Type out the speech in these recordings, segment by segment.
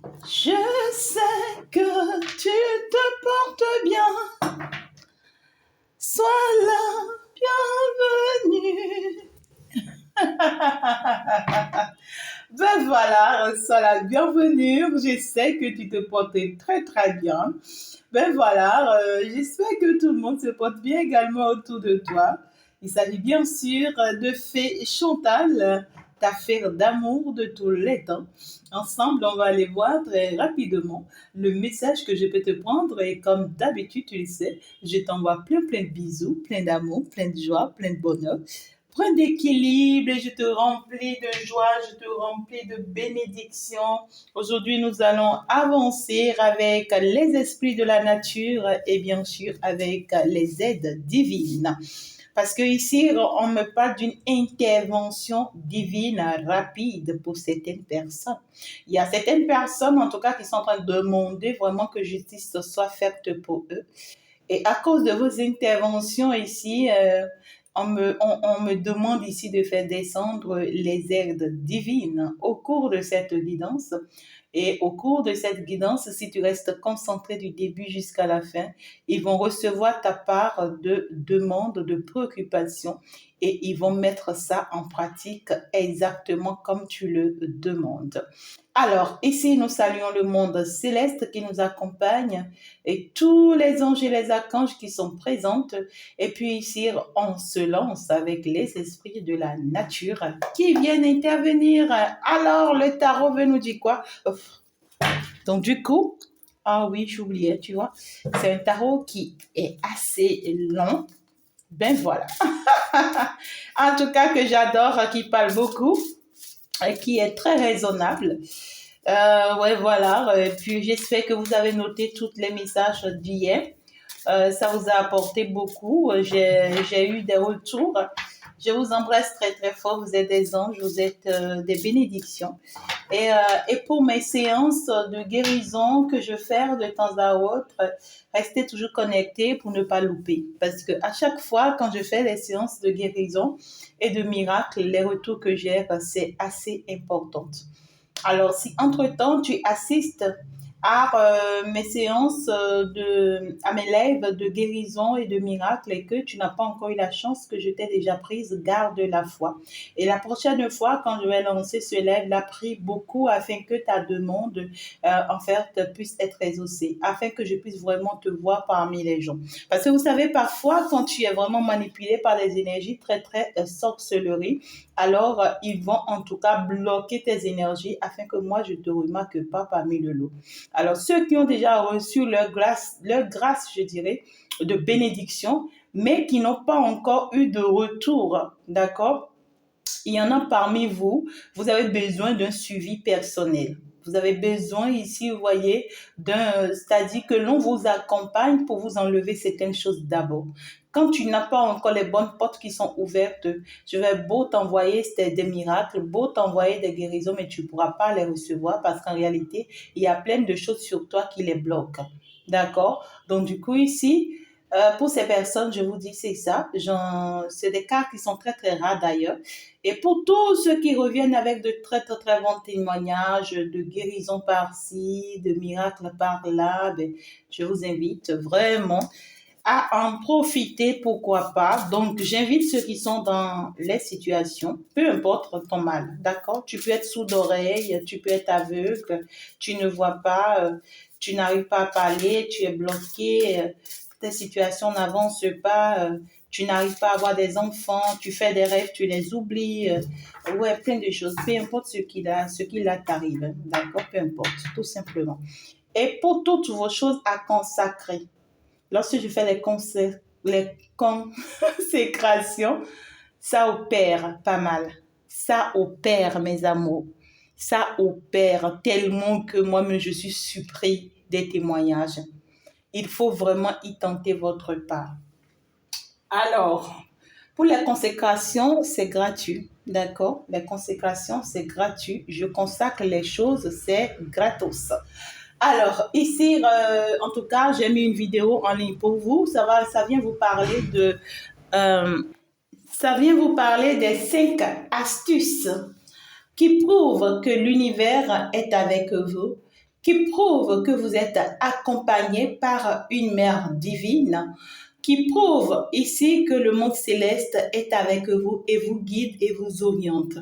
Je sais que tu te portes bien. Sois la bienvenue. Ben voilà, sois la bienvenue. Je sais que tu te portes très très bien. Ben voilà, j'espère que tout le monde se porte bien également autour de toi. Il s'agit bien sûr de Fée Chantal, ta fée d'amour de tous les temps. Ensemble, on va aller voir très rapidement le message que je peux te prendre et comme d'habitude, tu le sais, je t'envoie plein plein de bisous, plein d'amour, plein de joie, plein de bonheur. Plein d'équilibre et je te remplis de joie, je te remplis de bénédictions. Aujourd'hui, nous allons avancer avec les esprits de la nature et bien sûr avec les aides divines. Parce que ici, on me parle d'une intervention divine rapide pour certaines personnes. Il y a certaines personnes, en tout cas, qui sont en train de demander vraiment que justice soit faite pour eux. Et à cause de vos interventions ici, on me demande ici de faire descendre les aides divines au cours de cette guidance. Et au cours de cette guidance, si tu restes concentré du début jusqu'à la fin, ils vont recevoir ta part de demandes, de préoccupations et ils vont mettre ça en pratique exactement comme tu le demandes. Alors, ici, nous saluons le monde céleste qui nous accompagne et tous les anges et les archanges qui sont présents. Et puis ici, on se lance avec les esprits de la nature qui viennent intervenir. Alors, le tarot veut nous dire quoi? Donc, du coup, ah oui, j'oubliais, tu vois, c'est un tarot qui est assez long. Ben voilà. En tout cas, que j'adore, qui parle beaucoup et qui est très raisonnable. Ouais, voilà. Et puis, j'espère que vous avez noté tous les messages d'hier. Ça vous a apporté beaucoup. J'ai eu des retours. Je vous embrasse très, très fort. Vous êtes des anges, vous êtes des bénédictions. Et pour mes séances de guérison que je fais de temps à autre, restez toujours connectés pour ne pas louper. Parce que à chaque fois, quand je fais les séances de guérison et de miracles, les retours que j'ai, c'est assez important. Alors, si entre-temps, tu assistes à mes séances à mes lives de guérison et de miracle et que tu n'as pas encore eu la chance que je t'ai déjà prise, garde la foi. Et la prochaine fois, quand je vais lancer ce live, prie beaucoup afin que ta demande, en fait, puisse être exaucée, afin que je puisse vraiment te voir parmi les gens. Parce que vous savez, parfois, quand tu es vraiment manipulé par des énergies très, très sorcelleries, alors ils vont en tout cas bloquer tes énergies afin que moi, je ne te remarque pas parmi le lot. Alors, ceux qui ont déjà reçu leur grâce, je dirais, de bénédiction, mais qui n'ont pas encore eu de retour, d'accord? Il y en a parmi vous, vous avez besoin d'un suivi personnel. Vous avez besoin ici, vous voyez, c'est-à-dire que l'on vous accompagne pour vous enlever certaines choses d'abord. Quand tu n'as pas encore les bonnes portes qui sont ouvertes, je vais beau t'envoyer des miracles, beau t'envoyer des guérisons, mais tu ne pourras pas les recevoir parce qu'en réalité, il y a plein de choses sur toi qui les bloquent. D'accord? Donc, du coup, ici, pour ces personnes, je vous dis, c'est ça. C'est des cas qui sont très, très rares d'ailleurs. Et pour tous ceux qui reviennent avec de très, très, très bons témoignages, de guérison par-ci, de miracles par-là, ben, je vous invite vraiment à en profiter, pourquoi pas. Donc, j'invite ceux qui sont dans les situations, peu importe ton mal, d'accord? Tu peux être sourd d'oreille, tu peux être aveugle, tu ne vois pas, tu n'arrives pas à parler, tu es bloqué, tes situations n'avancent pas, tu n'arrives pas à avoir des enfants, tu fais des rêves, tu les oublies, ouais, plein de choses, peu importe ce qui t'arrive, d'accord? Peu importe, tout simplement. Et pour toutes vos choses à consacrer, lorsque je fais les consécrations, ça opère pas mal. Ça opère, mes amours. Ça opère tellement que moi-même, je suis surpris des témoignages. Il faut vraiment y tenter votre part. Alors, pour les consécrations, c'est gratuit. D'accord? Les consécrations, c'est gratuit. Je consacre les choses, c'est gratos. Alors, ici, en tout cas, j'ai mis une vidéo en ligne pour vous. Ça vient vous parler ça vient vous parler des 5 astuces qui prouvent que l'univers est avec vous qui prouve que vous êtes accompagné par une mère divine, qui prouve ici que le monde céleste est avec vous et vous guide et vous oriente.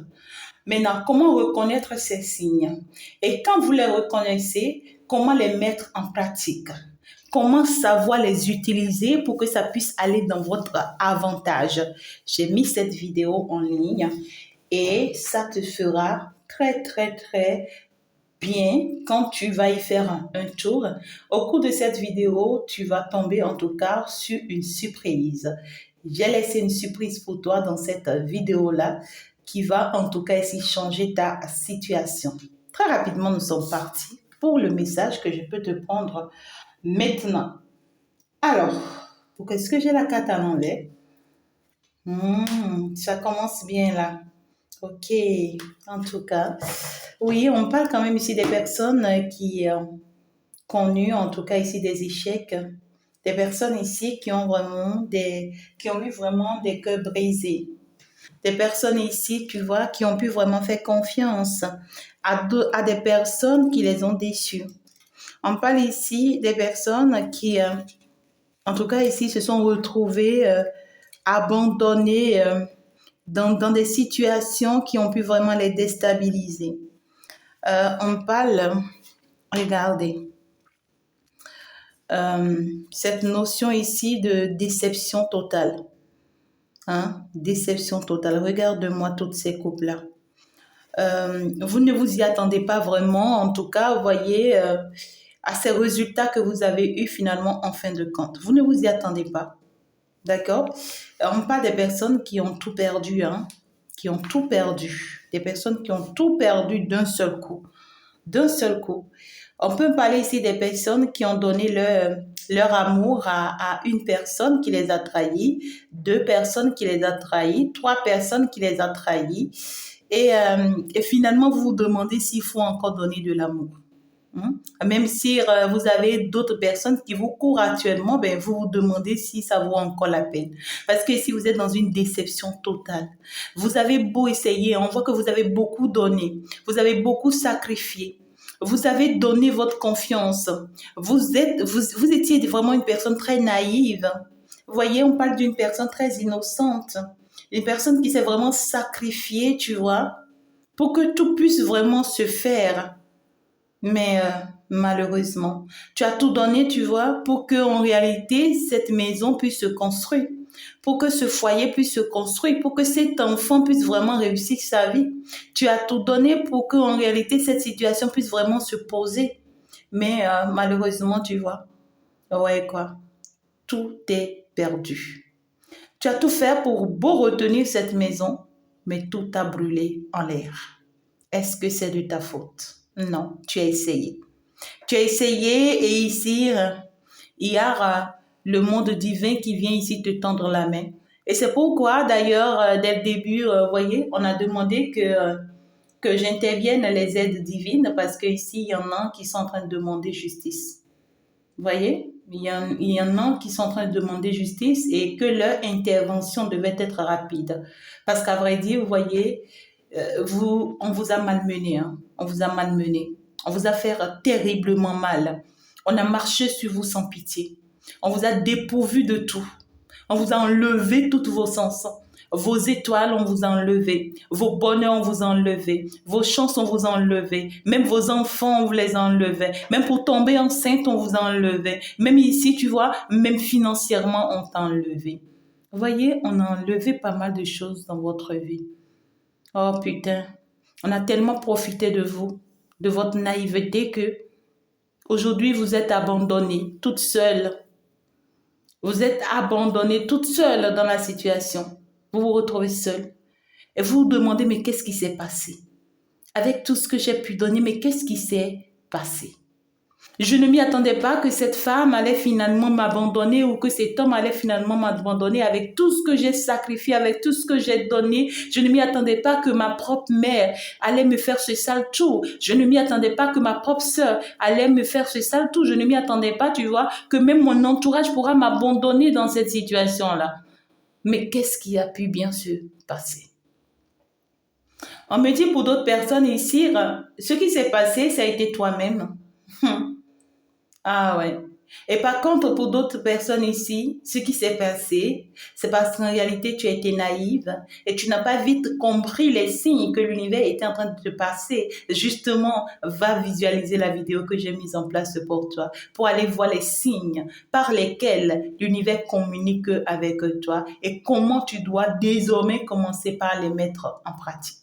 Maintenant, comment reconnaître ces signes? Et quand vous les reconnaissez, comment les mettre en pratique? Comment savoir les utiliser pour que ça puisse aller dans votre avantage? J'ai mis cette vidéo en ligne et ça te fera très bien quand tu vas y faire un tour. Au cours de cette vidéo, tu vas tomber en tout cas sur une surprise. J'ai laissé une surprise pour toi dans cette vidéo-là qui va en tout cas ici changer ta situation. Très rapidement, nous sommes partis pour le message que je peux te prendre maintenant. Alors, pour est-ce que j'ai la carte à l'envers? Ça commence bien là. Ok, en tout cas. Oui, on parle quand même ici des personnes qui ont connu, en tout cas ici, des échecs. Des personnes ici qui ont eu vraiment des cœurs brisés. Des personnes ici, tu vois, qui ont pu vraiment faire confiance à des personnes qui les ont déçues. On parle ici des personnes qui, en tout cas ici, se sont retrouvées abandonnées dans des situations qui ont pu vraiment les déstabiliser. On parle, regardez, cette notion ici de déception totale. Déception totale. Regarde-moi toutes ces couples-là. Vous ne vous y attendez pas vraiment, en tout cas, vous voyez, à ces résultats que vous avez eus finalement en fin de compte. Vous ne vous y attendez pas. D'accord? On parle des personnes qui ont tout perdu, qui ont tout perdu. Des personnes qui ont tout perdu d'un seul coup. D'un seul coup. On peut parler ici des personnes qui ont donné leur amour à une personne qui les a trahis, 2 personnes qui les a trahis, 3 personnes qui les a trahis. Et finalement, vous vous demandez s'il faut encore donner de l'amour. Même si vous avez d'autres personnes qui vous courent actuellement, vous vous demandez si ça vaut encore la peine. Parce que si vous êtes dans une déception totale, vous avez beau essayer, on voit que vous avez beaucoup donné, vous avez beaucoup sacrifié. Vous avez donné votre confiance. Vous étiez vraiment une personne très naïve. Vous voyez, on parle d'une personne très innocente. Une personne qui s'est vraiment sacrifiée, tu vois, pour que tout puisse vraiment se faire. Mais malheureusement, tu as tout donné, tu vois, pour que en réalité, cette maison puisse se construire. Pour que ce foyer puisse se construire, pour que cet enfant puisse vraiment réussir sa vie. Tu as tout donné pour que en réalité, cette situation puisse vraiment se poser. Mais malheureusement, tu vois, ouais quoi, tout est perdu. Tu as tout fait pour beau retenir cette maison, mais tout a brûlé en l'air. Est-ce que c'est de ta faute? Non, tu as essayé. Tu as essayé et ici, il y a le monde divin qui vient ici te tendre la main. Et c'est pourquoi, d'ailleurs, dès le début, vous voyez, on a demandé que j'intervienne les aides divines parce qu'ici, il y en a qui sont en train de demander justice. Vous voyez, il y en a qui sont en train de demander justice et que leur intervention devait être rapide. Parce qu'à vrai dire, vous voyez, on vous a malmené, on vous a malmené. On vous a fait terriblement mal. On a marché sur vous sans pitié. On vous a dépourvu de tout. On vous a enlevé toutes vos sens. Vos étoiles, on vous a enlevé. Vos bonheurs, on vous a enlevé. Vos chances, on vous a enlevé. Même vos enfants, on vous les a enlevés. Même pour tomber enceinte, on vous a enlevé. Même ici, tu vois, même financièrement, on t'a enlevé. Vous voyez, on a enlevé pas mal de choses dans votre vie. Oh putain, on a tellement profité de vous, de votre naïveté que aujourd'hui vous êtes abandonnée, toute seule. Vous êtes abandonnée toute seule dans la situation. Vous vous retrouvez seule. Et vous vous demandez, mais qu'est-ce qui s'est passé? Avec tout ce que j'ai pu donner, mais qu'est-ce qui s'est passé? Je ne m'y attendais pas que cette femme allait finalement m'abandonner ou que cet homme allait finalement m'abandonner avec tout ce que j'ai sacrifié, avec tout ce que j'ai donné. Je ne m'y attendais pas que ma propre mère allait me faire ce sale tour. Je ne m'y attendais pas que ma propre sœur allait me faire ce sale tour. Je ne m'y attendais pas, tu vois, que même mon entourage pourra m'abandonner dans cette situation-là. Mais qu'est-ce qui a pu bien se passer? On me dit pour d'autres personnes ici, ce qui s'est passé, ça a été toi-même. Hum. Ah ouais. Et par contre, pour d'autres personnes ici, ce qui s'est passé, c'est parce qu'en réalité, tu as été naïve et tu n'as pas vite compris les signes que l'univers était en train de te passer. Justement, va visualiser la vidéo que j'ai mise en place pour toi, pour aller voir les signes par lesquels l'univers communique avec toi et comment tu dois désormais commencer par les mettre en pratique.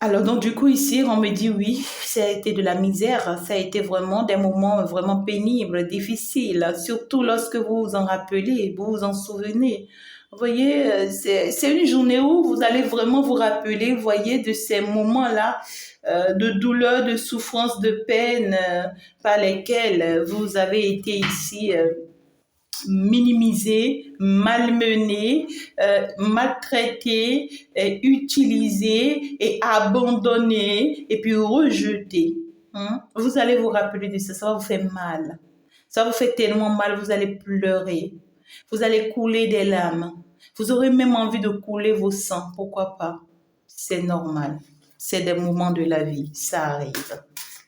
Alors, donc, du coup, ici, on me dit oui, ça a été de la misère, ça a été vraiment des moments vraiment pénibles, difficiles, surtout lorsque vous vous en rappelez, vous vous en souvenez. Vous voyez, c'est une journée où vous allez vraiment vous rappeler, vous voyez, de ces moments-là, de douleur, de souffrance, de peine, par lesquels vous avez été ici minimisé, malmené, maltraité, utilisé et abandonné et puis rejeté. Hein? Vous allez vous rappeler de ça, ça va vous faire mal. Ça vous fait tellement mal, vous allez pleurer. Vous allez couler des larmes. Vous aurez même envie de couler vos sangs. Pourquoi pas? C'est normal. C'est des moments de la vie. Ça arrive.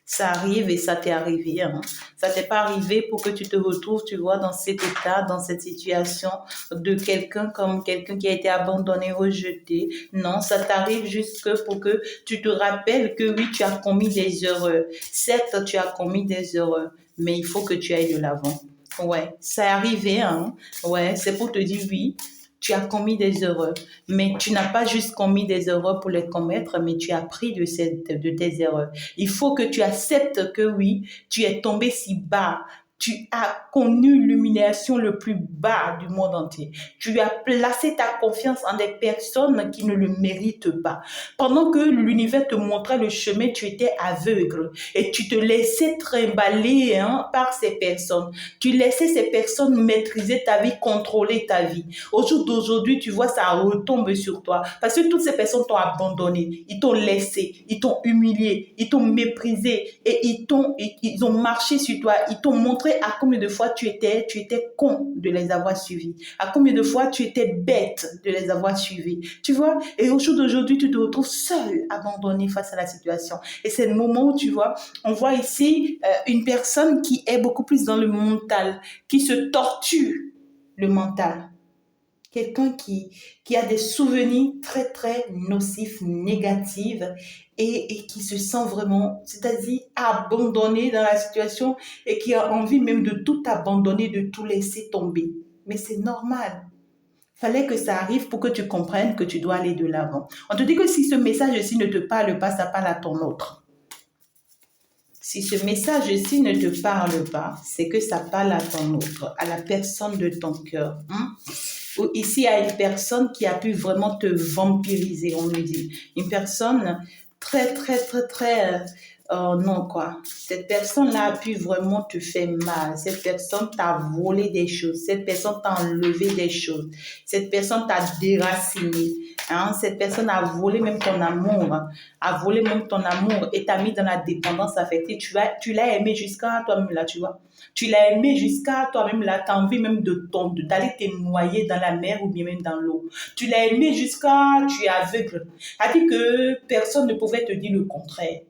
Ça arrive et ça t'est arrivé. Hein. Ça t'est pas arrivé pour que tu te retrouves, tu vois, dans cet état, dans cette situation de quelqu'un comme quelqu'un qui a été abandonné, rejeté. Non, ça t'arrive juste pour que tu te rappelles que oui, tu as commis des erreurs. Certes, tu as commis des erreurs, mais il faut que tu ailles de l'avant. Ouais, ça est arrivé, hein. Ouais, c'est pour te dire oui, tu as commis des erreurs, mais tu n'as pas juste commis des erreurs pour les commettre, mais tu as appris de tes erreurs. Il faut que tu acceptes que oui, tu es tombé si bas. Tu as connu l'humiliation le plus bas du monde entier. Tu as placé ta confiance en des personnes qui ne le méritent pas. Pendant que l'univers te montrait le chemin, tu étais aveugle et tu te laissais trimballer hein, par ces personnes. Tu laissais ces personnes maîtriser ta vie, contrôler ta vie. Au jour d'aujourd'hui, tu vois, ça retombe sur toi. Parce que toutes ces personnes t'ont abandonné, ils t'ont laissé, ils t'ont humilié, ils t'ont méprisé et ils ont marché sur toi. Ils t'ont montré à combien de fois tu étais con de les avoir suivis. À combien de fois tu étais bête de les avoir suivis. Tu vois, et au jour d'aujourd'hui, tu te retrouves seul, abandonné face à la situation. Et c'est le moment où tu vois, on voit ici une personne qui est beaucoup plus dans le mental, qui se torture le mental. Quelqu'un qui a des souvenirs très, très nocifs, négatifs et qui se sent vraiment, c'est-à-dire abandonné dans la situation et qui a envie même de tout abandonner, de tout laisser tomber. Mais c'est normal. Fallait que ça arrive pour que tu comprennes que tu dois aller de l'avant. On te dit que si ce message-ci ne te parle pas, ça parle à ton autre. Si ce message-ci ne te parle pas, c'est que ça parle à ton autre, à la personne de ton cœur. Hein? Ou ici, il y a une personne qui a pu vraiment te vampiriser, on me dit. Une personne très, très, très, très... non, quoi. Cette personne-là a pu vraiment te faire mal. Cette personne t'a volé des choses. Cette personne t'a enlevé des choses. Cette personne t'a déraciné. Hein? Cette personne a volé même ton amour. Hein? A volé même ton amour et t'a mis dans la dépendance affective. Tu l'as aimé jusqu'à toi-même, là, tu vois. Tu l'as aimé jusqu'à toi-même, là, tu as envie même d'aller te noyer dans la mer ou bien même dans l'eau. Tu l'as aimé jusqu'à tu es aveugle. C'est-à-dire que personne ne pouvait te dire le contraire.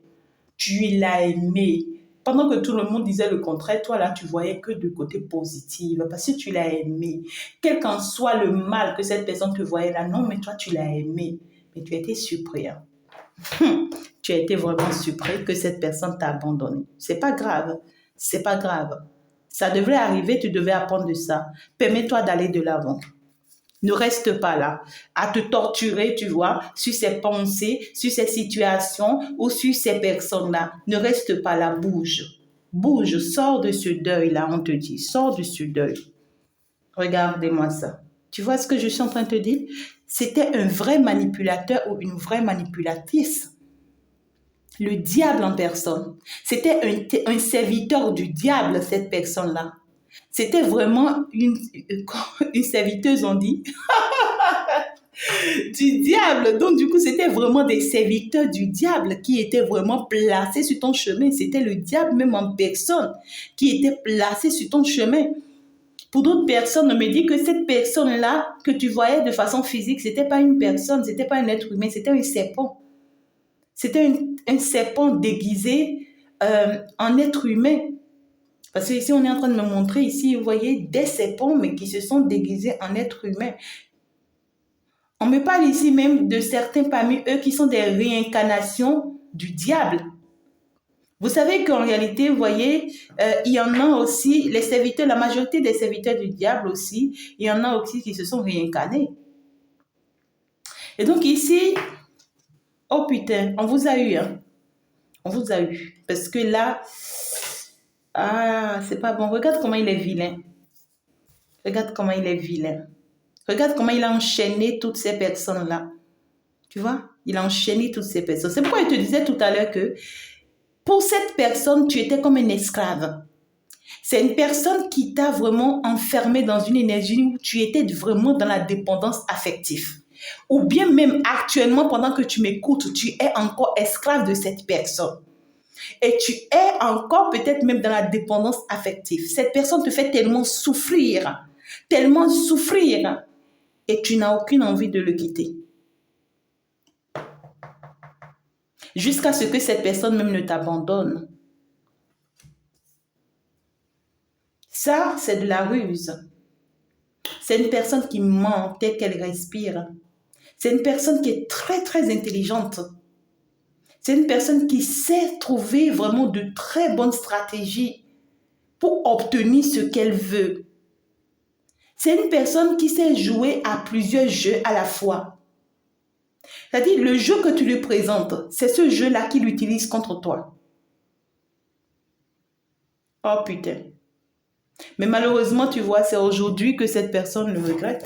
Tu l'as aimé. Pendant que tout le monde disait le contraire, toi là, tu voyais que du côté positif parce que tu l'as aimé. Quel qu'en soit le mal que cette personne te voyait là, non, mais toi, tu l'as aimé. Mais tu as été surpris. Hein. Tu as été vraiment surpris que cette personne t'a abandonné. C'est pas grave. C'est pas grave. Ça devrait arriver, tu devais apprendre de ça. Permets-toi d'aller de l'avant. Ne reste pas là à te torturer, tu vois, sur ces pensées, sur ces situations ou sur ces personnes-là. Ne reste pas là, bouge. Bouge, sors de ce deuil-là, on te dit. Sors de ce deuil. Regardez-moi ça. Tu vois ce que je suis en train de te dire? C'était un vrai manipulateur ou une vraie manipulatrice. Le diable en personne. C'était un serviteur du diable, cette personne-là. C'était vraiment une serviteuse, on dit, du diable. Donc, du coup, c'était vraiment des serviteurs du diable qui étaient vraiment placés sur ton chemin. C'était le diable même en personne qui était placé sur ton chemin. Pour d'autres personnes, on me dit que cette personne-là que tu voyais de façon physique, c'était pas une personne, c'était pas un être humain, c'était un serpent. C'était un serpent déguisé en être humain. Parce que ici, on est en train de me montrer, ici, vous voyez, des serpents, mais qui se sont déguisés en être humain. On me parle ici même de certains parmi eux qui sont des réincarnations du diable. Vous savez qu'en réalité, vous voyez, il y en a aussi, les serviteurs, la majorité des serviteurs du diable aussi, il y en a aussi qui se sont réincarnés. Et donc ici, oh putain, on vous a eu, hein. On vous a eu. Parce que là, ah, c'est pas bon. Regarde comment il est vilain. Regarde comment il est vilain. Regarde comment il a enchaîné toutes ces personnes-là. Tu vois? Il a enchaîné toutes ces personnes. C'est pourquoi je te disais tout à l'heure que pour cette personne, tu étais comme un esclave. C'est une personne qui t'a vraiment enfermé dans une énergie où tu étais vraiment dans la dépendance affective. Ou bien même actuellement, pendant que tu m'écoutes, tu es encore esclave de cette personne. Et tu es encore peut-être même dans la dépendance affective. Cette personne te fait tellement souffrir, et tu n'as aucune envie de le quitter. Jusqu'à ce que cette personne même ne t'abandonne. Ça, c'est de la ruse. C'est une personne qui ment telle qu'elle respire. C'est une personne qui est très, très intelligente. C'est une personne qui sait trouver vraiment de très bonnes stratégies pour obtenir ce qu'elle veut. C'est une personne qui sait jouer à plusieurs jeux à la fois. C'est-à-dire, le jeu que tu lui présentes, c'est ce jeu-là qu'il utilise contre toi. Oh putain. Mais malheureusement, tu vois, c'est aujourd'hui que cette personne le regrette.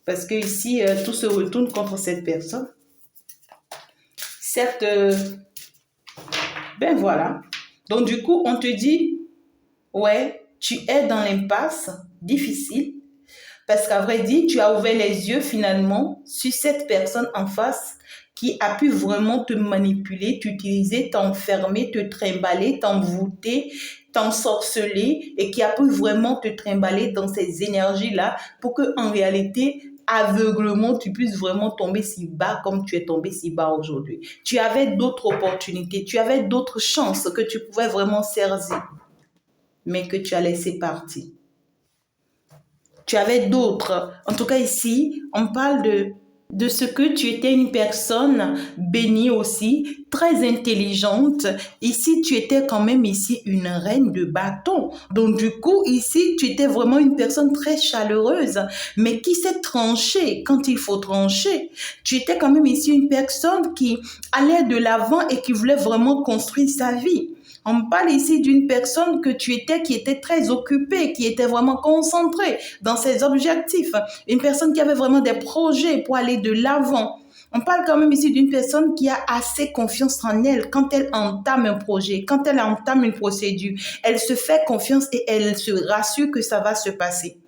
Parce que ici, tout se retourne contre cette personne. Certes, ben voilà. Donc du coup, on te dit, ouais, tu es dans l'impasse difficile. Parce qu'à vrai dire, tu as ouvert les yeux finalement sur cette personne en face qui a pu vraiment te manipuler, t'utiliser, t'enfermer, te trimballer, t'envoûter, t'ensorceler et qui a pu vraiment te trimballer dans ces énergies-là pour que en réalité, aveuglement, tu puisses vraiment tomber si bas comme tu es tombé si bas aujourd'hui. Tu avais d'autres opportunités, tu avais d'autres chances que tu pouvais vraiment saisir, mais que tu as laissé partir. Tu avais d'autres. En tout cas, ici, on parle de ce que tu étais une personne bénie aussi, très intelligente. Ici, tu étais quand même ici une reine de bâton. Donc, du coup, ici, tu étais vraiment une personne très chaleureuse, mais qui sait trancher quand il faut trancher. Tu étais quand même ici une personne qui allait de l'avant et qui voulait vraiment construire sa vie. On parle ici d'une personne que tu étais, qui était très occupée, qui était vraiment concentrée dans ses objectifs. Une personne qui avait vraiment des projets pour aller de l'avant. On parle quand même ici d'une personne qui a assez confiance en elle quand elle entame un projet, quand elle entame une procédure. Elle se fait confiance et elle se rassure que ça va se passer.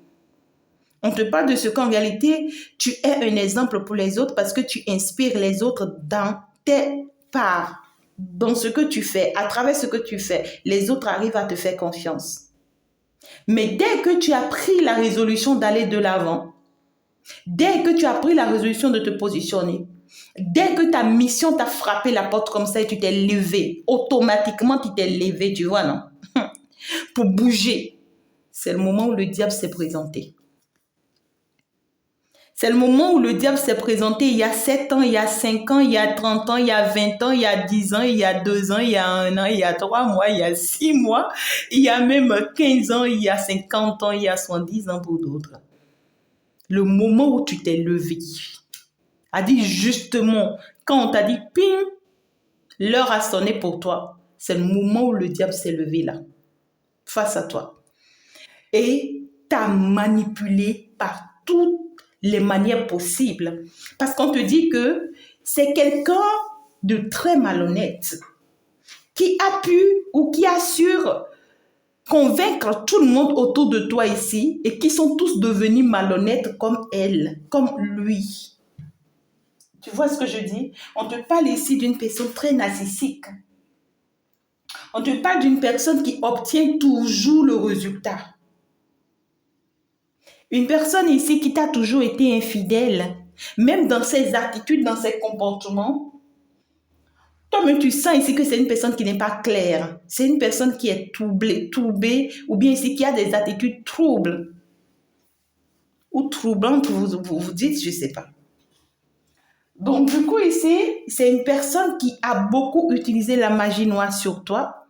On te parle de ce qu'en réalité, tu es un exemple pour les autres parce que tu inspires les autres dans tes parts. Dans ce que tu fais, à travers ce que tu fais, les autres arrivent à te faire confiance. Mais dès que tu as pris la résolution d'aller de l'avant, dès que tu as pris la résolution de te positionner, dès que ta mission t'a frappé la porte comme ça et tu t'es levé, automatiquement tu t'es levé, tu vois, non? Pour bouger, c'est le moment où le diable s'est présenté. C'est le moment où le diable s'est présenté il y a 7 ans, il y a 5 ans, il y a 30 ans, il y a 20 ans, il y a 10 ans, il y a 2 ans, il y a 1 an, il y a 3 mois, il y a 6 mois, il y a même 15 ans, il y a 50 ans, il y a 70 ans pour d'autres. Le moment où tu t'es levé, a dit justement, quand on t'a dit ping, l'heure a sonné pour toi, c'est le moment où le diable s'est levé là, face à toi. Et t'a manipulé par toutes les manières possibles. Parce qu'on te dit que c'est quelqu'un de très malhonnête qui a pu ou qui assure convaincre tout le monde autour de toi ici et qui sont tous devenus malhonnêtes comme elle, comme lui. Tu vois ce que je dis? On te parle ici d'une personne très narcissique. On te parle d'une personne qui obtient toujours le résultat. Une personne ici qui t'a toujours été infidèle, même dans ses attitudes, dans ses comportements, toi-même, tu sens ici que c'est une personne qui n'est pas claire. C'est une personne qui est troublée, ou bien ici qui a des attitudes troubles. Ou troublantes, vous dites, je ne sais pas. Donc, du coup, ici, c'est une personne qui a beaucoup utilisé la magie noire sur toi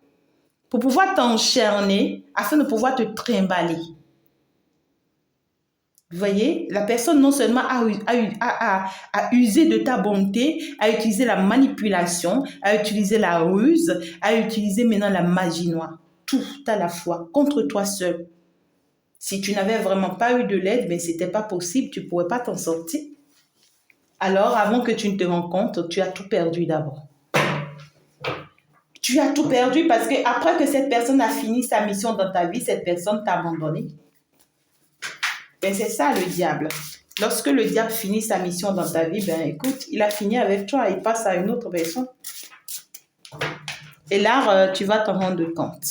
pour pouvoir t'enchaîner afin de pouvoir te trimballer. Vous voyez, la personne non seulement a usé de ta bonté, a utilisé la manipulation, a utilisé la ruse, a utilisé maintenant la magie noire. Tout à la fois, contre toi seul. Si tu n'avais vraiment pas eu de l'aide, mais ce n'était pas possible, tu ne pourrais pas t'en sortir. Alors, avant que tu ne te rendes compte, tu as tout perdu d'abord. Tu as tout perdu parce que après que cette personne a fini sa mission dans ta vie, cette personne t'a abandonné. Ben, c'est ça le diable. Lorsque le diable finit sa mission dans ta vie, ben écoute, il a fini avec toi, il passe à une autre personne. Et là, tu vas t'en rendre compte.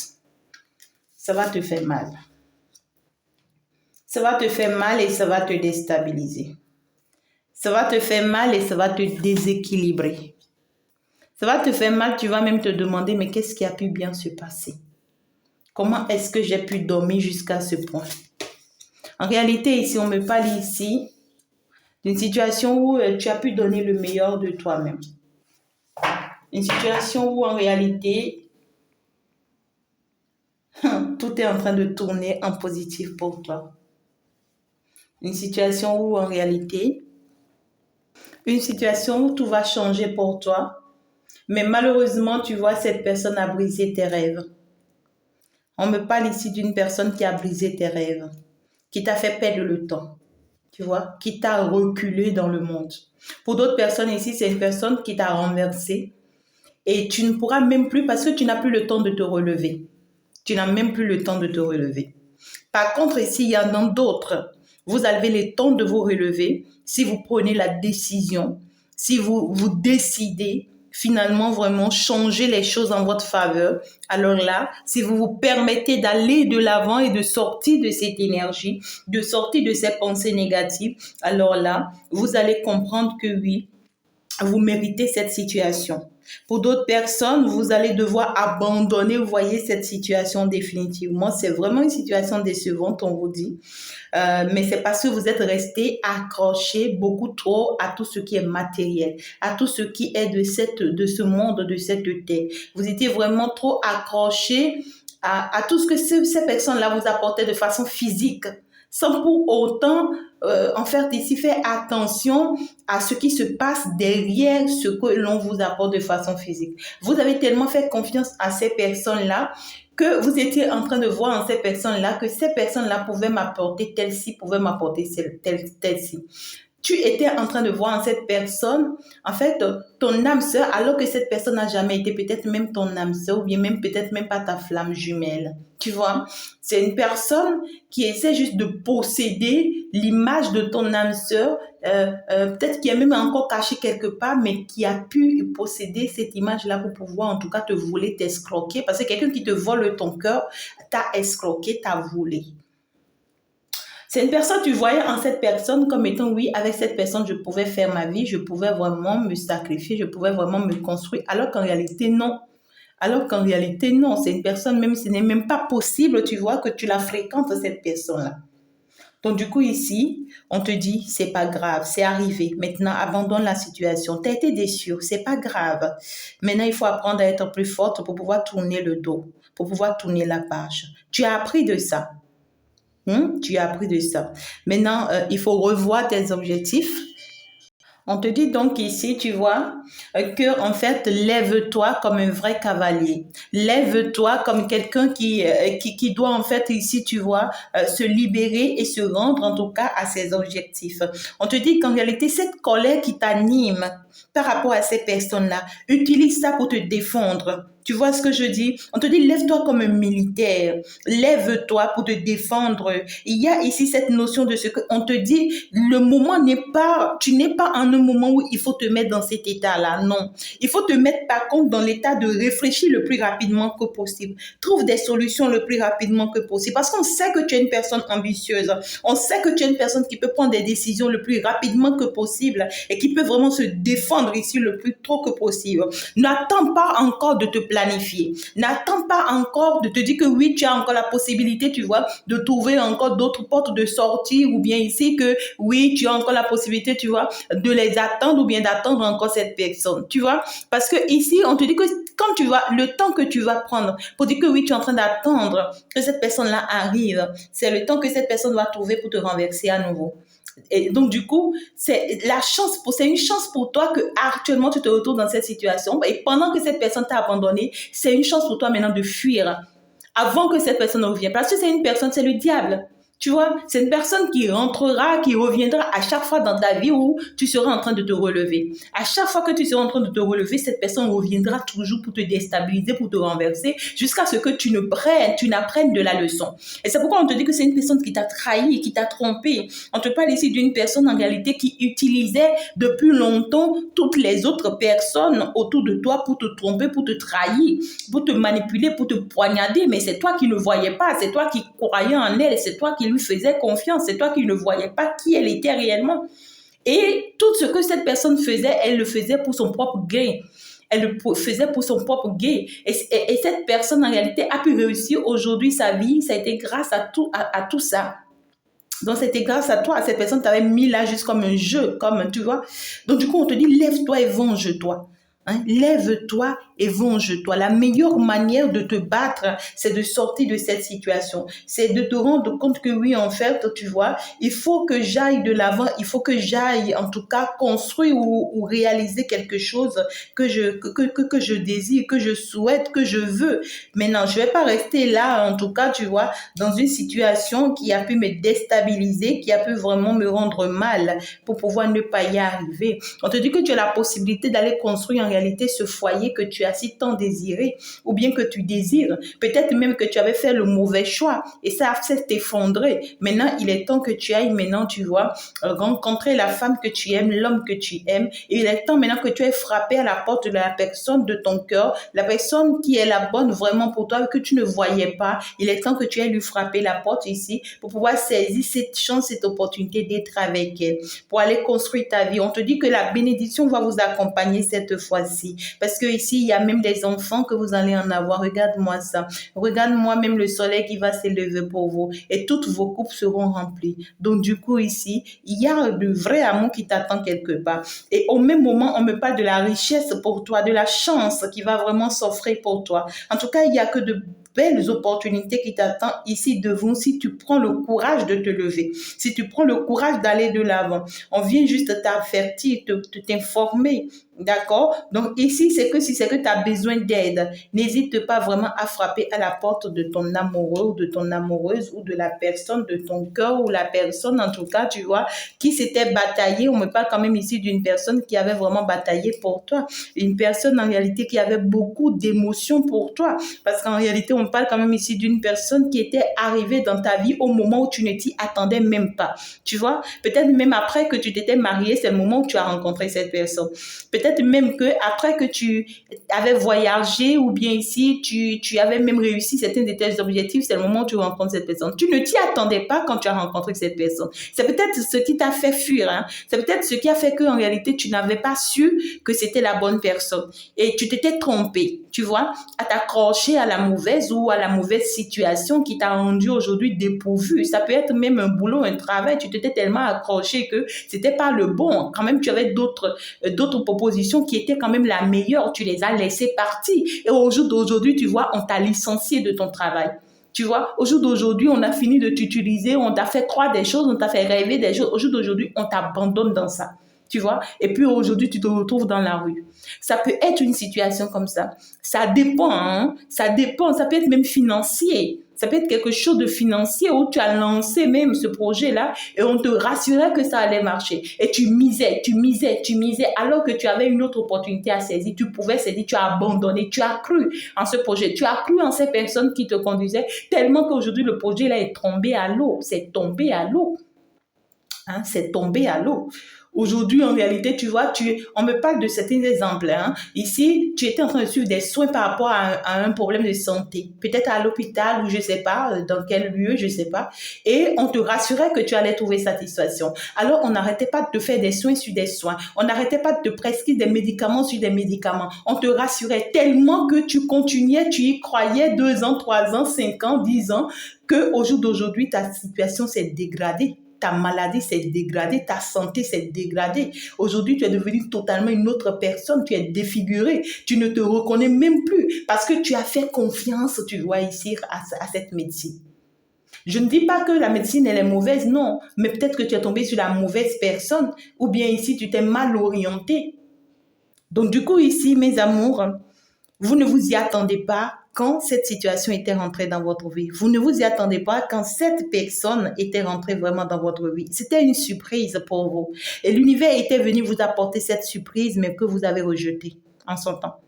Ça va te faire mal. Ça va te faire mal et ça va te déstabiliser. Ça va te faire mal et ça va te déséquilibrer. Ça va te faire mal, tu vas même te demander, mais qu'est-ce qui a pu bien se passer? Comment est-ce que j'ai pu dormir jusqu'à ce point? En réalité, ici, on me parle ici d'une situation où tu as pu donner le meilleur de toi-même. Une situation où, en réalité, tout est en train de tourner en positif pour toi. Une situation où, en réalité, une situation où tout va changer pour toi. Mais malheureusement, tu vois, cette personne a brisé tes rêves. On me parle ici d'une personne qui a brisé tes rêves, qui t'a fait perdre le temps, tu vois, qui t'a reculé dans le monde. Pour d'autres personnes ici, c'est une personne qui t'a renversé et tu ne pourras même plus parce que tu n'as plus le temps de te relever. Tu n'as même plus le temps de te relever. Par contre, ici, il y en a d'autres. Vous avez le temps de vous relever si vous prenez la décision, si vous décidez finalement vraiment changer les choses en votre faveur. Alors là, si vous vous permettez d'aller de l'avant et de sortir de cette énergie, de sortir de ces pensées négatives, alors là, vous allez comprendre que oui, vous méritez cette situation. Pour d'autres personnes, vous allez devoir abandonner, vous voyez, cette situation définitivement. C'est vraiment une situation décevante, on vous dit. Mais c'est parce que vous êtes resté accroché beaucoup trop à tout ce qui est matériel, à tout ce qui est de ce monde, de cette terre. Vous étiez vraiment trop accroché à tout ce que ces personnes-là vous apportaient de façon physique, sans pour autant en fait ici faire attention à ce qui se passe derrière ce que l'on vous apporte de façon physique. Vous avez tellement fait confiance à ces personnes-là que vous étiez en train de voir en ces personnes-là que ces personnes-là pouvaient m'apporter tel-ci, pouvaient m'apporter tel-ci. Tu étais en train de voir en cette personne, en fait, ton âme sœur, alors que cette personne n'a jamais été peut-être même ton âme sœur, ou bien même peut-être même pas ta flamme jumelle. Tu vois, c'est une personne qui essaie juste de posséder l'image de ton âme sœur, peut-être qui est même encore cachée quelque part, mais qui a pu posséder cette image-là pour pouvoir en tout cas te voler, t'escroquer. Parce que quelqu'un qui te vole ton cœur, t'a escroqué, t'a volé. C'est une personne, tu voyais en cette personne comme étant, oui, avec cette personne, je pouvais faire ma vie, je pouvais vraiment me sacrifier, je pouvais vraiment me construire, alors qu'en réalité, non. Alors qu'en réalité, non, c'est une personne, même ce n'est même pas possible, tu vois, que tu la fréquentes, cette personne-là. Donc, du coup, ici, on te dit, c'est pas grave, c'est arrivé. Maintenant, abandonne la situation. Tu as été déçu, c'est pas grave. Maintenant, il faut apprendre à être plus forte pour pouvoir tourner le dos, pour pouvoir tourner la page. Tu as appris de ça. Tu as appris de ça. Maintenant, il faut revoir tes objectifs. On te dit donc ici, tu vois, que en fait, lève-toi comme un vrai cavalier. Lève-toi comme quelqu'un qui doit en fait ici, tu vois, se libérer et se rendre en tout cas à ses objectifs. On te dit qu'en réalité, cette colère qui t'anime par rapport à ces personnes-là, utilise ça pour te défendre. Tu vois ce que je dis? On te dit, lève-toi comme un militaire. Lève-toi pour te défendre. Il y a ici cette notion de ce qu'on te dit, le moment n'est pas, tu n'es pas en un moment où il faut te mettre dans cet état-là. Non. Il faut te mettre par contre dans l'état de réfléchir le plus rapidement que possible. Trouve des solutions le plus rapidement que possible. Parce qu'on sait que tu es une personne ambitieuse. On sait que tu es une personne qui peut prendre des décisions le plus rapidement que possible et qui peut vraiment se défendre défendre ici le plus tôt que possible. N'attends pas encore de te planifier. N'attends pas encore de te dire que oui, tu as encore la possibilité, tu vois, de trouver encore d'autres portes de sortie ou bien ici que oui, tu as encore la possibilité, tu vois, de les attendre ou bien d'attendre encore cette personne, tu vois. Parce que ici, on te dit que quand tu vas, le temps que tu vas prendre pour dire que oui, tu es en train d'attendre que cette personne-là arrive, c'est le temps que cette personne va trouver pour te renverser à nouveau. Et donc, du coup, c'est une chance pour toi que actuellement tu te retrouves dans cette situation. Et pendant que cette personne t'a abandonné, c'est une chance pour toi maintenant de fuir avant que cette personne ne revienne. Parce que c'est une personne, c'est le diable. Tu vois, c'est une personne qui rentrera, qui reviendra à chaque fois dans ta vie où tu seras en train de te relever. À chaque fois que tu seras en train de te relever, cette personne reviendra toujours pour te déstabiliser, pour te renverser, jusqu'à ce que tu n'apprennes de la leçon. Et c'est pourquoi on te dit que c'est une personne qui t'a trahi, qui t'a trompé. On te parle ici d'une personne en réalité qui utilisait depuis longtemps toutes les autres personnes autour de toi pour te tromper, pour te trahir, pour te manipuler, pour te poignarder. Mais c'est toi qui ne voyais pas, c'est toi qui croyais en elle, c'est toi qui lui faisais confiance, c'est toi qui ne voyais pas qui elle était réellement. Et tout ce que cette personne faisait, elle le faisait pour son propre gain. Elle le faisait pour son propre gain. Et cette personne, en réalité, a pu réussir aujourd'hui sa vie. Ça a été grâce à tout ça. Donc, c'était grâce à toi. Cette personne t'avait mis là juste comme un jeu, comme tu vois. Donc, du coup, on te dit, lève-toi et venge-toi. Hein? Lève-toi et venge-toi. La meilleure manière de te battre, c'est de sortir de cette situation. C'est de te rendre compte que oui, en fait, tu vois, il faut que j'aille de l'avant, il faut que j'aille, en tout cas, construire ou réaliser quelque chose que je désire, que je souhaite, que je veux. Maintenant, je vais pas rester là, en tout cas, tu vois, dans une situation qui a pu me déstabiliser, qui a pu vraiment me rendre mal pour pouvoir ne pas y arriver. On te dit que tu as la possibilité d'aller construire en réalité ce foyer que tu as si tant désiré ou bien que tu désires. Peut-être même que tu avais fait le mauvais choix et ça a fait t'effondrer. Maintenant, il est temps que tu ailles maintenant, tu vois, rencontrer la femme que tu aimes, l'homme que tu aimes. Et il est temps maintenant que tu aies frappé à la porte de la personne de ton cœur, la personne qui est la bonne vraiment pour toi, que tu ne voyais pas. Il est temps que tu aies lui frapper la porte ici pour pouvoir saisir cette chance, cette opportunité d'être avec elle, pour aller construire ta vie. On te dit que la bénédiction va vous accompagner cette fois-ci. Parce que ici, il y a même des enfants que vous allez en avoir. Regarde-moi ça. Regarde-moi même le soleil qui va s'élever pour vous. Et toutes vos coupes seront remplies. Donc, du coup, ici, il y a le vrai amour qui t'attend quelque part. Et au même moment, on me parle de la richesse pour toi, de la chance qui va vraiment s'offrir pour toi. En tout cas, il n'y a que de belles opportunités qui t'attendent ici devant si tu prends le courage de te lever, si tu prends le courage d'aller de l'avant. On vient juste t'avertir, t'informer. D'accord? Donc ici, c'est que si c'est que tu as besoin d'aide, n'hésite pas vraiment à frapper à la porte de ton amoureux ou de ton amoureuse ou de la personne de ton cœur ou la personne, en tout cas, tu vois, qui s'était bataillée. On me parle quand même ici d'une personne qui avait vraiment bataillé pour toi. Une personne en réalité qui avait beaucoup d'émotions pour toi. Parce qu'en réalité, on parle quand même ici d'une personne qui était arrivée dans ta vie au moment où tu ne t'y attendais même pas. Tu vois? Peut-être même après que tu t'étais marié, c'est le moment où tu as rencontré cette personne. Peut-être même que après que tu avais voyagé ou bien ici, tu avais même réussi certains de tes objectifs, c'est le moment où tu rencontres cette personne. Tu ne t'y attendais pas quand tu as rencontré cette personne. C'est peut-être ce qui t'a fait fuir. Hein? C'est peut-être ce qui a fait qu'en réalité, tu n'avais pas su que c'était la bonne personne. Et tu t'étais trompé, tu vois, à t'accrocher à la mauvaise ou à la mauvaise situation qui t'a rendu aujourd'hui dépourvu. Ça peut être même un boulot, un travail. Tu t'étais tellement accroché que c'était pas le bon. Quand même, tu avais d'autres propositions qui étaient quand même la meilleure. Tu les as laissées partir. Et au jour d'aujourd'hui, tu vois, on t'a licencié de ton travail. Tu vois, au jour d'aujourd'hui, on a fini de t'utiliser, on t'a fait croire des choses, on t'a fait rêver des choses. Au jour d'aujourd'hui, on t'abandonne dans ça. Tu vois, et puis aujourd'hui, tu te retrouves dans la rue. Ça peut être une situation comme ça. Ça dépend, hein? Ça dépend. Ça peut être même financier. Ça peut être quelque chose de financier où tu as lancé même ce projet-là et on te rassurait que ça allait marcher. Et tu misais alors que tu avais une autre opportunité à saisir. Tu pouvais saisir, tu as abandonné, tu as cru en ce projet. Tu as cru en ces personnes qui te conduisaient tellement qu'aujourd'hui, le projet là est tombé à l'eau. C'est tombé à l'eau. Hein, c'est tombé à l'eau. Aujourd'hui, en réalité, tu vois, on me parle de certains exemples. Hein. Ici, tu étais en train de suivre des soins par rapport à un problème de santé. Peut-être à l'hôpital ou je sais pas, dans quel lieu, je sais pas. Et on te rassurait que tu allais trouver satisfaction. Alors, on n'arrêtait pas de te faire des soins sur des soins. On n'arrêtait pas de te prescrire des médicaments sur des médicaments. On te rassurait tellement que tu continuais, tu y croyais 2 ans, 3 ans, 5 ans, 10 ans, qu'au jour d'aujourd'hui, ta situation s'est dégradée. Ta maladie s'est dégradée, ta santé s'est dégradée. Aujourd'hui, tu es devenu totalement une autre personne, tu es défiguré, tu ne te reconnais même plus parce que tu as fait confiance, tu vois, ici à cette médecine. Je ne dis pas que la médecine, elle est mauvaise, non, mais peut-être que tu es tombé sur la mauvaise personne ou bien ici, tu t'es mal orienté. Donc, du coup, ici, mes amours, vous ne vous y attendez pas quand cette situation était rentrée dans votre vie. Vous ne vous y attendez pas quand cette personne était rentrée vraiment dans votre vie. C'était une surprise pour vous. Et l'univers était venu vous apporter cette surprise, mais que vous avez rejetée en son temps.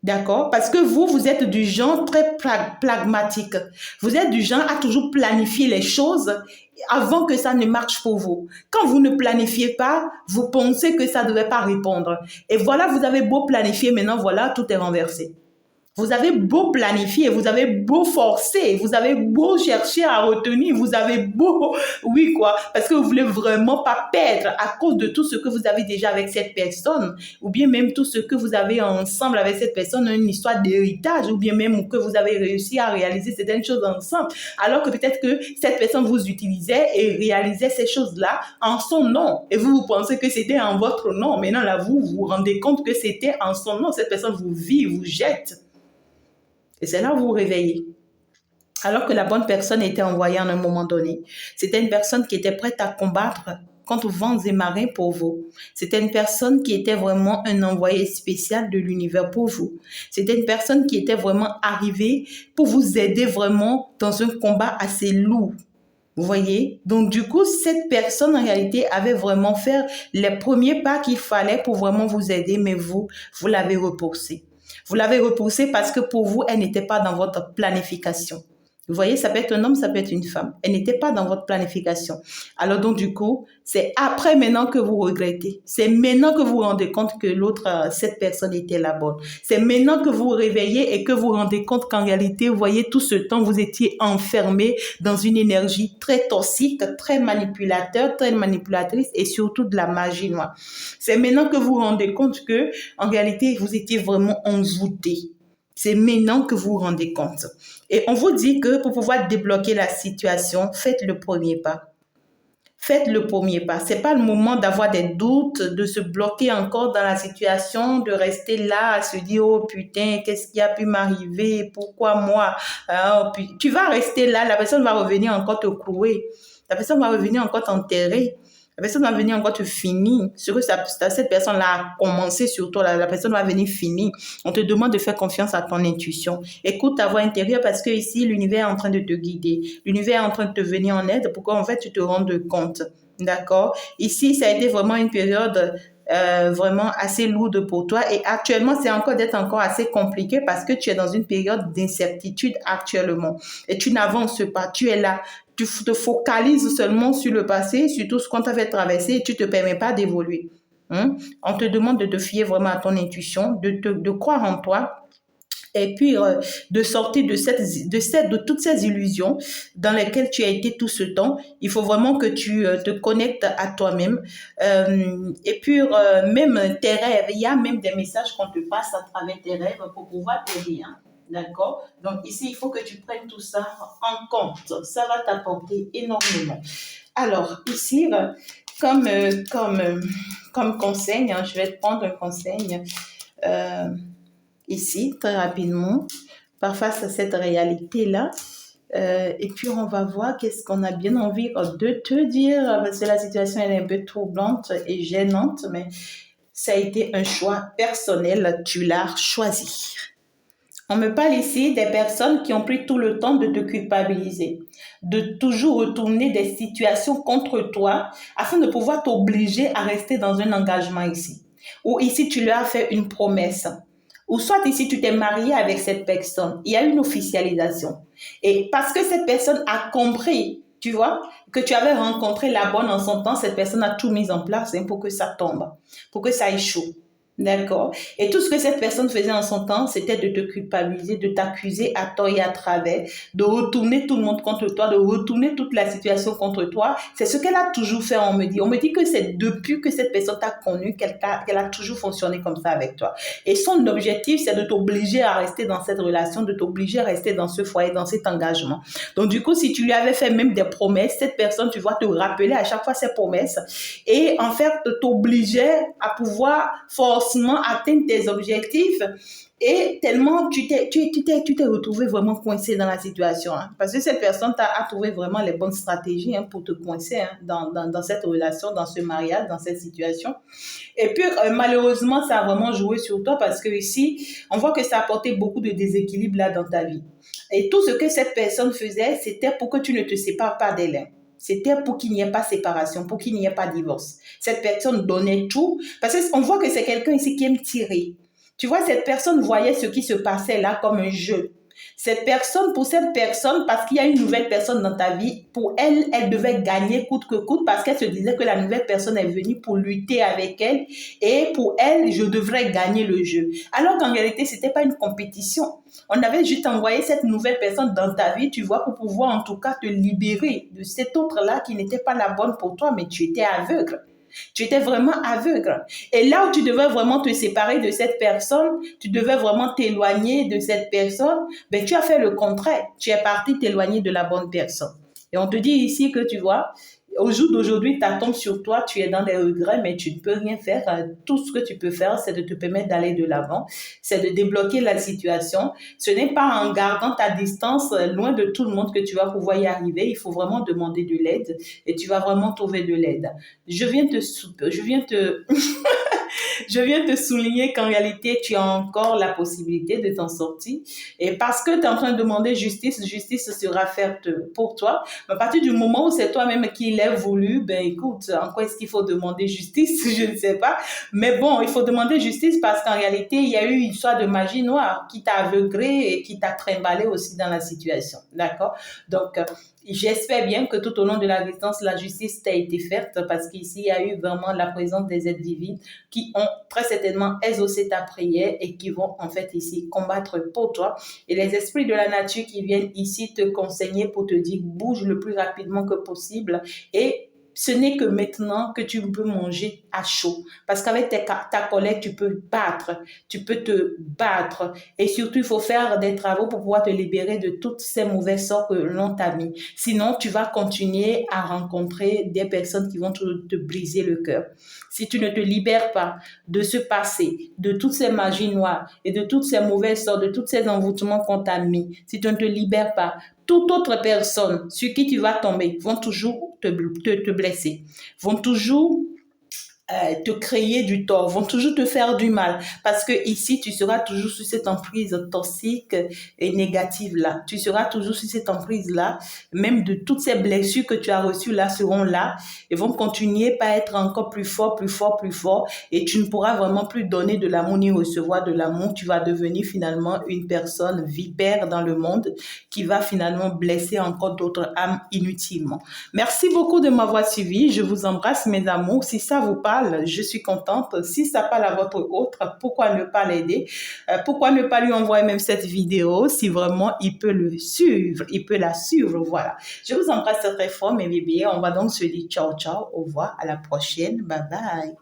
D'accord? Parce que vous êtes du genre très pragmatique. Vous êtes du genre à toujours planifier les choses avant que ça ne marche pour vous. Quand vous ne planifiez pas, vous pensez que ça ne devait pas répondre. Et voilà, vous avez beau planifier, maintenant, voilà, tout est renversé. Vous avez beau planifier, vous avez beau forcer, vous avez beau chercher à retenir, vous avez beau, oui quoi, parce que vous voulez vraiment pas perdre à cause de tout ce que vous avez déjà avec cette personne, ou bien même tout ce que vous avez ensemble avec cette personne, une histoire d'héritage, ou bien même que vous avez réussi à réaliser certaines choses ensemble, alors que peut-être que cette personne vous utilisait et réalisait ces choses-là en son nom, et vous pensez que c'était en votre nom. Maintenant là, vous vous rendez compte que c'était en son nom, cette personne vous vit, vous jette. Et c'est là où vous vous réveillez. Alors que la bonne personne était envoyée en un moment donné. C'était une personne qui était prête à combattre contre vents et marées pour vous. C'était une personne qui était vraiment un envoyé spécial de l'univers pour vous. C'était une personne qui était vraiment arrivée pour vous aider vraiment dans un combat assez lourd. Vous voyez? Donc, du coup, cette personne, en réalité, avait vraiment fait les premiers pas qu'il fallait pour vraiment vous aider, mais vous l'avez repoussée. Vous l'avez repoussée parce que pour vous, elle n'était pas dans votre planification. Vous voyez, ça peut être un homme, ça peut être une femme. Elle n'était pas dans votre planification. Alors donc, du coup, c'est après maintenant que vous regrettez. C'est maintenant que vous vous rendez compte que l'autre, cette personne était la bonne. C'est maintenant que vous vous réveillez et que vous vous rendez compte qu'en réalité, vous voyez, tout ce temps, vous étiez enfermé dans une énergie très toxique, très manipulateur, très manipulatrice et surtout de la magie noire. C'est maintenant que vous vous rendez compte que, en réalité, vous étiez vraiment envoûté. C'est maintenant que vous vous rendez compte. Et on vous dit que pour pouvoir débloquer la situation, faites le premier pas. Faites le premier pas. C'est pas le moment d'avoir des doutes, de se bloquer encore dans la situation, de rester là à se dire oh putain, qu'est-ce qui a pu m'arriver? Pourquoi moi? Tu vas rester là, la personne va revenir encore te clouer. La personne va revenir encore t'enterrer. La personne va venir encore te finir. Ce que cette personne-là a commencé sur toi, la personne va venir finir. On te demande de faire confiance à ton intuition. Écoute ta voix intérieure parce que ici, l'univers est en train de te guider. L'univers est en train de te venir en aide pour qu'en fait, tu te rendes compte. D'accord? Ici, ça a été vraiment une période vraiment assez lourde pour toi et actuellement, c'est encore d'être encore assez compliqué parce que tu es dans une période d'incertitude actuellement et tu n'avances pas. Tu es là. Tu te focalises seulement sur le passé, sur tout ce qu'on t'a fait traverser et tu ne te permets pas d'évoluer. On te demande de te fier vraiment à ton intuition, de croire en toi et puis de sortir de toutes ces illusions dans lesquelles tu as été tout ce temps. Il faut vraiment que tu te connectes à toi-même. Et puis, même tes rêves, il y a même des messages qu'on te passe à travers tes rêves pour pouvoir t'aider. Hein. D'accord? Donc ici, il faut que tu prennes tout ça en compte. Ça va t'apporter énormément. Alors, ici, comme conseil, hein, je vais te prendre un conseil ici, très rapidement, face à cette réalité-là. Et puis, on va voir qu'est-ce qu'on a bien envie de te dire, parce que la situation elle est un peu troublante et gênante, mais ça a été un choix personnel, tu l'as choisi. On me parle ici des personnes qui ont pris tout le temps de te culpabiliser, de toujours retourner des situations contre toi afin de pouvoir t'obliger à rester dans un engagement ici. Ou ici, tu leur as fait une promesse. Ou soit ici, tu t'es marié avec cette personne. Il y a une officialisation. Et parce que cette personne a compris tu vois, que tu avais rencontré la bonne en son temps, cette personne a tout mis en place pour que ça tombe, pour que ça échoue. D'accord. Et tout ce que cette personne faisait en son temps, c'était de te culpabiliser, de t'accuser à tort et à travers, de retourner tout le monde contre toi, de retourner toute la situation contre toi. C'est ce qu'elle a toujours fait, on me dit. On me dit que c'est depuis que cette personne t'a connu qu'elle a toujours fonctionné comme ça avec toi. Et son objectif, c'est de t'obliger à rester dans cette relation, de t'obliger à rester dans ce foyer, dans cet engagement. Donc, du coup, si tu lui avais fait même des promesses, cette personne, tu vois, te rappeler à chaque fois ses promesses et en fait, t'obligeait à pouvoir forcément atteindre tes objectifs et tellement tu t'es retrouvé vraiment coincé dans la situation. Hein, parce que cette personne a trouvé vraiment les bonnes stratégies pour te coincer dans cette relation, dans ce mariage, dans cette situation. Et puis, malheureusement, ça a vraiment joué sur toi parce que ici, on voit que ça a apporté beaucoup de déséquilibre là dans ta vie. Et tout ce que cette personne faisait, c'était pour que tu ne te sépares pas d'elle. Hein. C'était pour qu'il n'y ait pas séparation, pour qu'il n'y ait pas divorce. Cette personne donnait tout parce qu'on voit que c'est quelqu'un ici qui aime tirer. Tu vois, cette personne voyait ce qui se passait là comme un jeu. Cette personne, pour cette personne, parce qu'il y a une nouvelle personne dans ta vie, pour elle, elle devait gagner coûte que coûte parce qu'elle se disait que la nouvelle personne est venue pour lutter avec elle et pour elle, je devrais gagner le jeu. Alors qu'en réalité, c'était pas une compétition. On avait juste envoyé cette nouvelle personne dans ta vie, tu vois, pour pouvoir en tout cas te libérer de cette autre-là qui n'était pas la bonne pour toi, mais tu étais aveugle. Tu étais vraiment aveugle. Et là où tu devais vraiment te séparer de cette personne, tu devais vraiment t'éloigner de cette personne, ben tu as fait le contraire. Tu es parti t'éloigner de la bonne personne. Et on te dit ici que tu vois, au jour d'aujourd'hui, ta tombe sur toi, tu es dans des regrets, mais tu ne peux rien faire. Tout ce que tu peux faire, c'est de te permettre d'aller de l'avant, c'est de débloquer la situation. Ce n'est pas en gardant ta distance loin de tout le monde que tu vas pouvoir y arriver. Il faut vraiment demander de l'aide et tu vas vraiment trouver de l'aide. Je viens te je viens te souligner qu'en réalité, tu as encore la possibilité de t'en sortir. Et parce que tu es en train de demander justice, justice sera faite pour toi. Mais à partir du moment où c'est toi-même qui l'as voulu, ben écoute, en quoi est-ce qu'il faut demander justice? Je ne sais pas. Mais bon, il faut demander justice parce qu'en réalité, il y a eu une histoire de magie noire qui t'a aveuglé et qui t'a trimballé aussi dans la situation. D'accord? Donc, j'espère bien que tout au long de la distance, la justice t'a été faite parce qu'ici, il y a eu vraiment la présence des aides divines qui ont très certainement exaucé ta prière et qui vont en fait ici combattre pour toi. Et les esprits de la nature qui viennent ici te conseiller pour te dire bouge le plus rapidement que possible et ce n'est que maintenant que tu peux manger à chaud. Parce qu'avec ta colère, tu peux battre, tu peux te battre. Et surtout, il faut faire des travaux pour pouvoir te libérer de toutes ces mauvais sorts que l'on t'a mis. Sinon, tu vas continuer à rencontrer des personnes qui vont te briser le cœur. Si tu ne te libères pas de ce passé, de toutes ces magies noires et de toutes ces mauvaises sorts, de tous ces envoûtements qu'on t'a mis, si tu ne te libères pas, toute autre personne sur qui tu vas tomber vont toujours te blesser, vont toujours te créer du tort, vont toujours te faire du mal. Parce que ici, tu seras toujours sous cette emprise toxique et négative là. Tu seras toujours sous cette emprise là. Même de toutes ces blessures que tu as reçues là seront là et vont continuer par être encore plus fort, plus fort, plus fort. Et tu ne pourras vraiment plus donner de l'amour ni recevoir de l'amour. Tu vas devenir finalement une personne vipère dans le monde qui va finalement blesser encore d'autres âmes inutilement. Merci beaucoup de m'avoir suivi. Je vous embrasse mes amours. Si ça vous parle, je suis contente. Si ça parle à votre autre, pourquoi ne pas l'aider? Pourquoi ne pas lui envoyer même cette vidéo si vraiment il peut le suivre, il peut la suivre, voilà. Je vous embrasse très fort mes bébés. On va donc se dire ciao, ciao, au revoir, à la prochaine. Bye bye.